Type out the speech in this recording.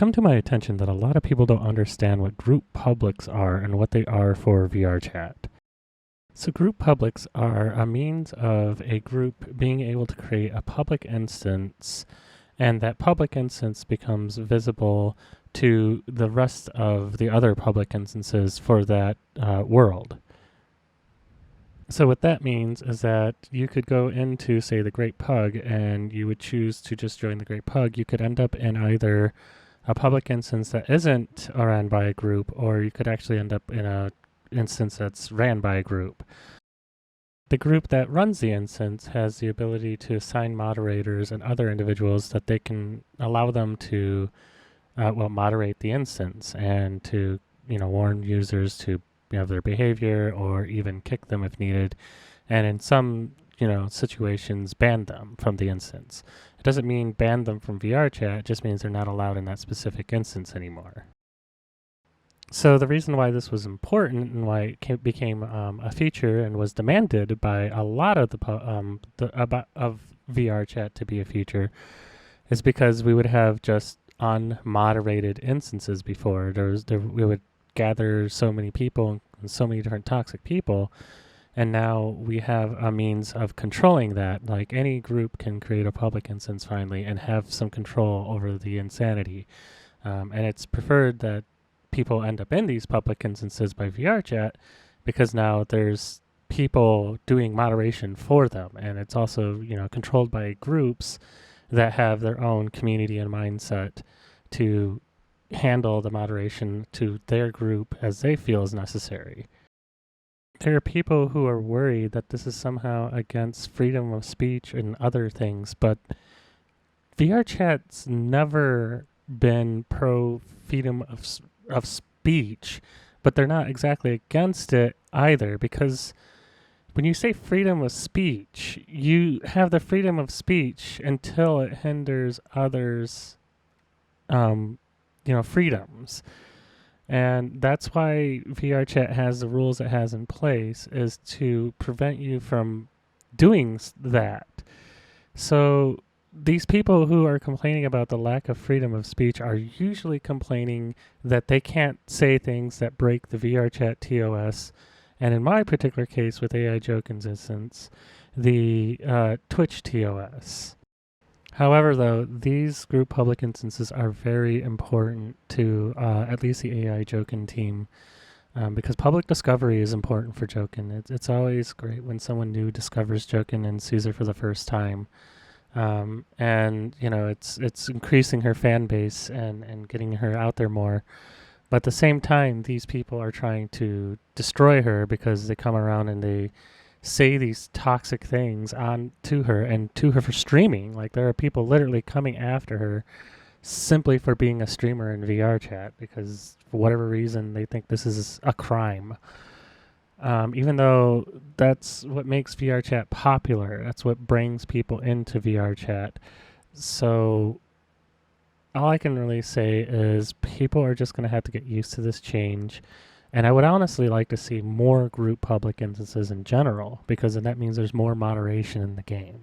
come to my attention that a lot of people don't understand what group publics are and what they are for VRChat. So group publics are a means of a group being able to create a public instance, and that public instance becomes visible to the rest of the other public instances for that world. So what that means is that you could go into, say, the Great Pug, and you would choose to just join the Great Pug. You could end up in either a public instance that isn't ran by a group, or you could actually end up in a instance that's ran by a group. The group that runs the instance has the ability to assign moderators and other individuals that they can allow them to moderate the instance and to warn users to their behavior, or even kick them if needed, and in some situations ban them from the instance. It doesn't mean ban them from VRChat, it just means they're not allowed in that specific instance anymore. So the reason why this was important and why it became a feature and was demanded by a lot of of VRChat to be a feature is because we would have just unmoderated instances before. We would gather so many people and so many different toxic people, and now we have a means of controlling that. Like, any group can create a public instance finally and have some control over the insanity, and it's preferred that people end up in these public instances by VRChat because now there's people doing moderation for them, and it's also controlled by groups that have their own community and mindset to handle the moderation to their group as they feel is necessary. There are people who are worried that this is somehow against freedom of speech and other things, but VRChat's never been pro freedom of speech, but they're not exactly against it either, because when you say freedom of speech, you have the freedom of speech until it hinders others' freedoms. And that's why VRChat has the rules it has in place, is to prevent you from doing that. So these people who are complaining about the lack of freedom of speech are usually complaining that they can't say things that break the VRChat TOS, and in my particular case with AI Joken's instance, the Twitch TOS. However, though, these group public instances are very important to at least the AI Joken team, because public discovery is important for Joken. It's always great when someone new discovers Joken and sees her for the first time. And it's increasing her fan base and getting her out there more. But at the same time, these people are trying to destroy her because they come around and they say these toxic things on to her and to her for streaming. Like, there are people literally coming after her simply for being a streamer in VRChat because for whatever reason they think this is a crime. Even though that's what makes VRChat popular. That's what brings people into VRChat. So all I can really say is people are just going to have to get used to this change. And I would honestly like to see more group public instances in general, because then that means there's more moderation in the game.